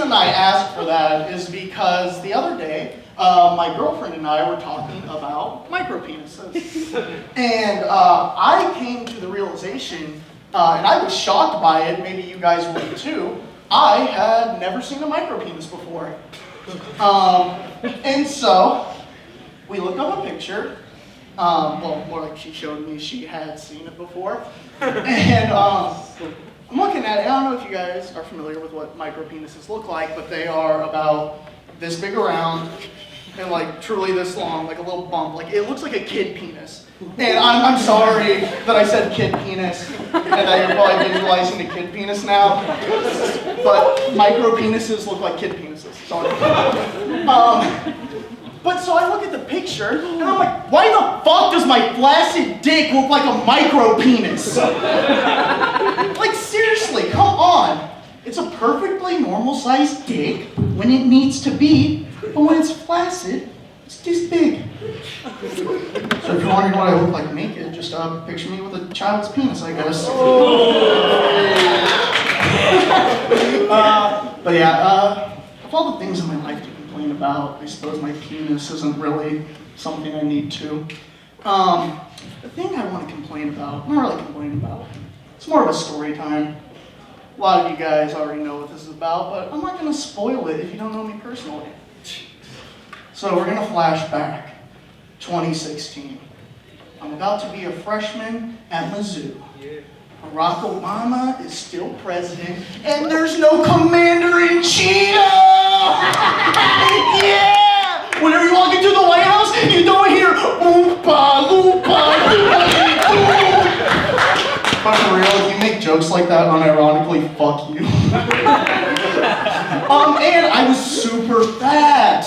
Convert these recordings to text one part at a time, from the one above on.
reason I asked for that is because the other day, my girlfriend and I were talking about micropenises. And I came to the realization, and I was shocked by it, maybe you guys would too, I had never seen a micropenis before. And so, we looked up a picture. Well, more like she showed me she had seen it before. And I'm looking at it. I don't know if you guys are familiar with what micropenises look like, but they are about this big around and like truly this long, like a little bump. Like it looks like a kid penis. And I'm sorry that I said kid penis and that you're probably visualizing a kid penis now. But micropenises look like kid penises. Sorry. But so I look at the picture, and I'm like, why the fuck does my flaccid dick look like a micro penis? Like, seriously, come on. It's a perfectly normal-sized dick when it needs to be, but when it's flaccid, it's this big. So if you're wondering what I look like naked, just picture me with a child's penis, I guess. But yeah, of all the things in my life to complain about, I suppose my penis isn't really something I need to. The thing I want to complain about, not really complain about, it's more of a story time. A lot of you guys already know what this is about, but I'm not going to spoil it if you don't know me personally. So we're going to flash back, 2016. I'm about to be a freshman at Mizzou. Barack Obama is still president, and there's no commander-in-chief! Yeah! Whenever you walk into the White House, you don't hear oompa, loompa, loompa. But for real, if you make jokes like that unironically, fuck you. And I was super fat.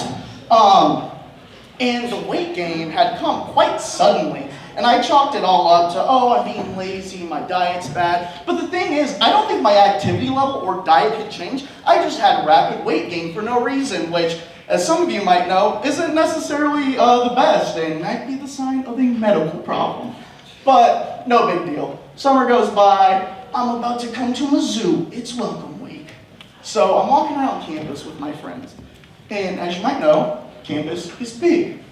And the weight gain had come quite suddenly. And I chalked it all up to, oh, I'm being lazy, my diet's bad. But the thing is, I don't think my activity level or diet had changed. I just had rapid weight gain for no reason, which, as some of you might know, isn't necessarily the best and might be the sign of a medical problem. But no big deal. Summer goes by, I'm about to come to Mizzou. It's welcome week. So I'm walking around campus with my friends. And as you might know, campus is big.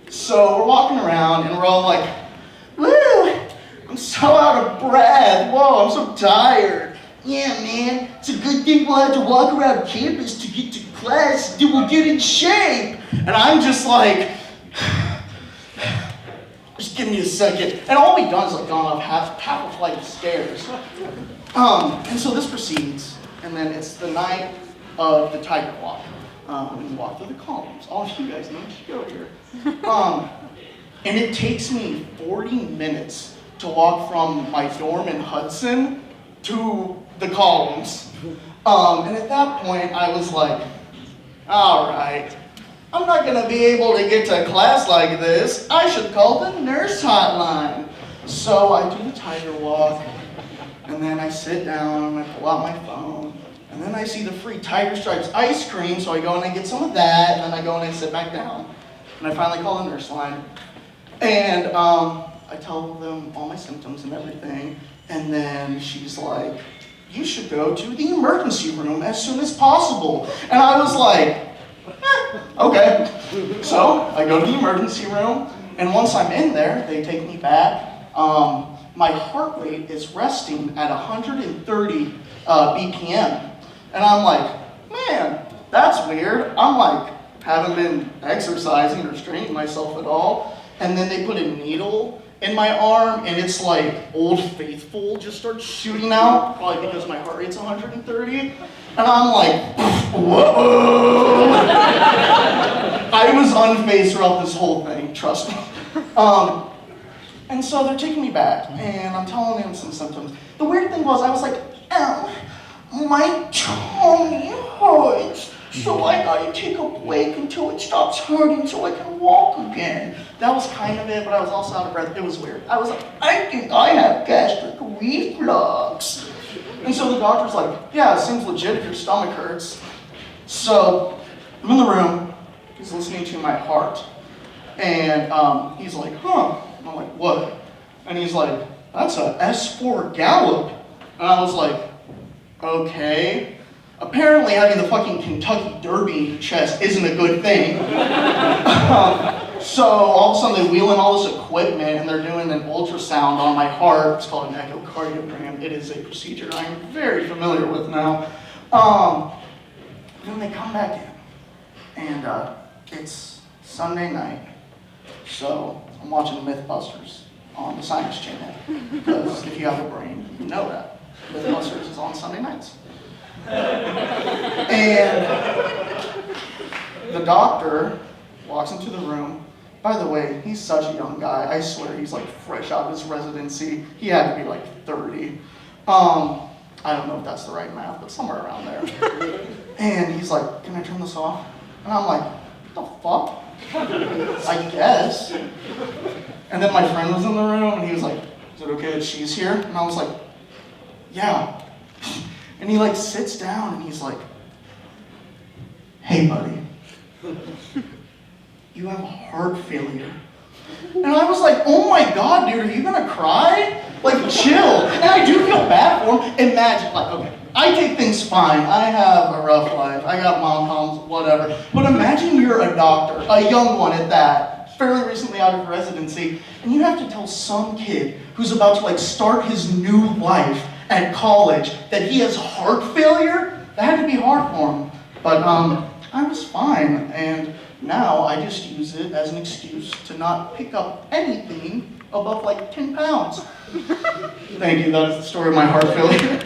So we're walking around and we're all like, woo, I'm so out of breath. Whoa, I'm so tired. Yeah, man, it's a good thing we'll have to walk around campus to get to class, then we'll get in shape. And I'm just like, just give me a second. And all we've done is like gone up half a flight of stairs. And so this proceeds, and then it's the night of the Tiger Walk. And walk through the columns. All of you guys know to go here. And it takes me 40 minutes to walk from my dorm in Hudson to the columns. And at that point, I was like, all right, I'm not going to be able to get to class like this. I should call the nurse hotline. So I do the Tiger Walk, and then I sit down, and I pull out my phone. And then I see the free Tiger Stripes ice cream, so I go and I get some of that, and then I go and I sit back down. And I finally call the nurse line. And I tell them all my symptoms and everything. And then she's like, you should go to the emergency room as soon as possible. And I was like, okay. So I go to the emergency room, and once I'm in there, they take me back. My heart rate is resting at 130 BPM. And I'm like, man, that's weird. I'm like, haven't been exercising or straining myself at all. And then they put a needle in my arm, and it's like Old Faithful just starts shooting out, probably because my heart rate's 130. And I'm like, whoa. I was unfazed throughout this whole thing, trust me. And so they're taking me back, and I'm telling them some symptoms. The weird thing was, I was like, ow. My tummy hurts, so I gotta take a break until it stops hurting so I can walk again. That was kind of it, but I was also out of breath. It was weird. I was like, I think I have gastric reflux. And so the doctor's like, yeah, it seems legit if your stomach hurts. So I'm in the room, he's listening to my heart, and he's like, huh. And I'm like, what? And he's like, that's a S4 Gallop. And I was like, okay. Apparently having the fucking Kentucky Derby in your chest isn't a good thing. So all of a sudden they wheel in all this equipment and they're doing an ultrasound on my heart. It's called an echocardiogram. It is a procedure I'm very familiar with now. Then they come back in and it's Sunday night. So I'm watching Mythbusters on the Science Channel because if you have a brain, you know that. Mythbusters is on Sunday nights. And the doctor walks into the room. By the way, he's such a young guy. I swear he's like fresh out of his residency. He had to be like 30. I don't know if that's the right math, but somewhere around there. And he's like, can I turn this off? And I'm like, what the fuck? I guess. And then my friend was in the room and he was like, is it okay that she's here? And I was like, yeah. And he like sits down and he's like, hey buddy, you have heart failure. And I was like, oh my God, dude, are you gonna cry? Like, chill. And I do feel bad for him. Imagine, like, okay, I take things fine. I have a rough life. I got mom problems, whatever. But imagine you're a doctor, a young one at that, fairly recently out of residency, and you have to tell some kid who's about to like start his new life at college that he has heart failure. That had to be hard for him. But I was fine, and now I just use it as an excuse to not pick up anything above like 10 pounds. Thank you, that is the story of my heart failure.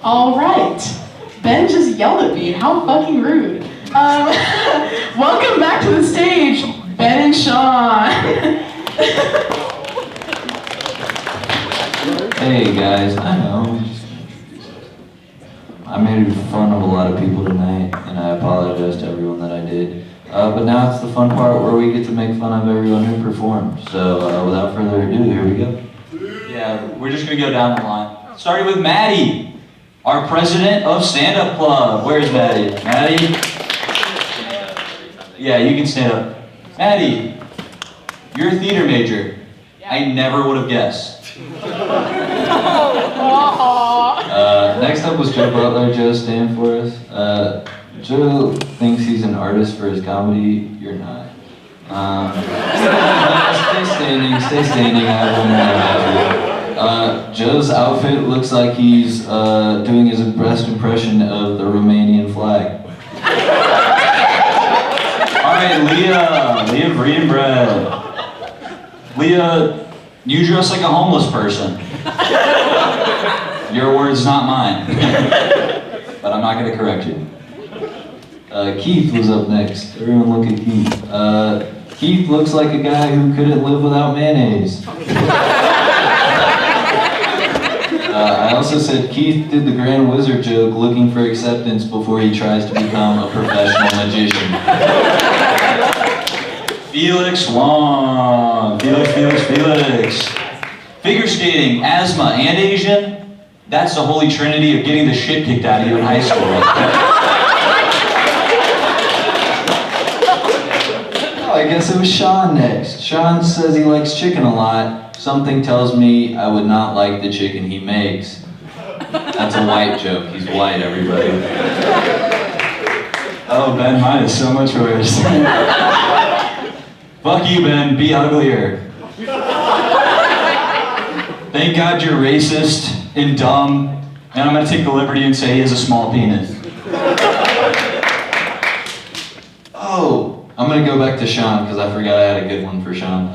All right. Ben just yelled at me. How fucking rude. Welcome back to the stage, Ben and Sean. Hey guys, I know. I made fun of a lot of people tonight, and I apologize to everyone that I did. But now it's the fun part where we get to make fun of everyone who performed. So without further ado, here we go. Yeah, we're just gonna go down the line. Starting with Maddie, our president of Stand Up Club. Where's Maddie? Maddie? Yeah, you can stand up. Maddie, you're a theater major. I never would have guessed. Next up was Joe Butler. Joe, stand for us. Joe thinks he's an artist for his comedy. You're not. Stay standing. I have one more. Joe's outfit looks like he's doing his best impression of the Romanian flag. Alright, Leah Vredenbred. Leah, you dress like a homeless person. Your words, not mine. But I'm not gonna correct you. Keith was up next. Everyone look at Keith. Keith looks like a guy who couldn't live without mayonnaise. I also said Keith did the Grand Wizard joke looking for acceptance before he tries to become a professional magician. Felix Wong. Felix. Figure skating, asthma, and Asian. That's the holy trinity of getting the shit kicked out of you in high school. I guess it was Sean next. Sean says he likes chicken a lot. Something tells me I would not like the chicken he makes. That's a white joke. He's white, everybody. Oh, Ben, mine is so much worse. Fuck you, Ben. Be uglier. Thank God you're racist and dumb, and I'm gonna take the liberty and say he has a small penis. Oh, I'm gonna go back to Sean because I forgot I had a good one for Sean.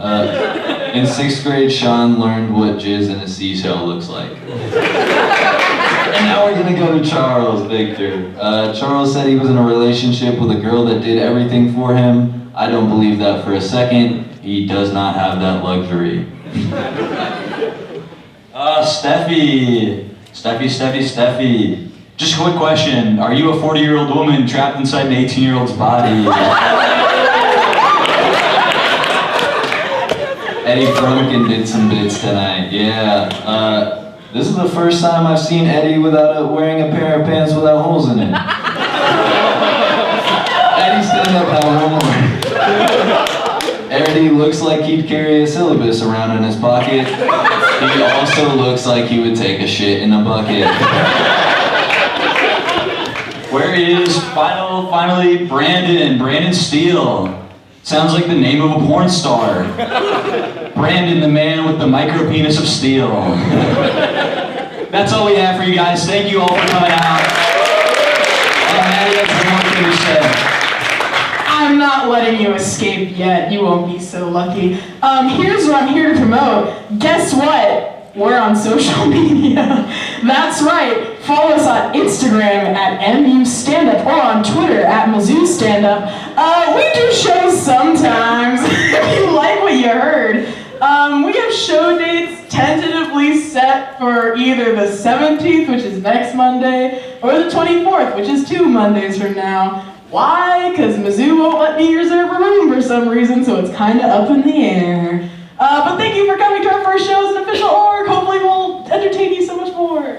In 6th grade, Sean learned what jizz in a seashell looks like. And now we're gonna go to Charles Victor. Charles said he was in a relationship with a girl that did everything for him. I don't believe that for a second. He does not have that luxury. Steffi. Just a quick question. Are you a 40-year-old woman trapped inside an 18-year-old's body? Eddie Frumkin did some bits tonight. Yeah. This is the first time I've seen Eddie without wearing a pair of pants without holes in it. Eddie found out about one more. Ernie looks like he'd carry a syllabus around in his pocket. He also looks like he would take a shit in a bucket. Where is finally Brandon Steele? Sounds like the name of a porn star. Brandon, the man with the micro penis of steel. That's all we have for you guys. Thank you all for coming out. Maddie has one more thing to say. I'm not letting you escape yet. You won't be so lucky. Here's what I'm here to promote. Guess what? We're on social media. That's right. Follow us on Instagram at MUStandup or on Twitter at MizzouStandup. We do shows sometimes. If you like what you heard. We have show dates tentatively set for either the 17th, which is next Monday, or the 24th, which is 2 Mondays from now. Why? Because Mizzou won't let me reserve a room for some reason, so it's kind of up in the air. But thank you for coming to our first show as an official org. Hopefully we'll entertain you so much more.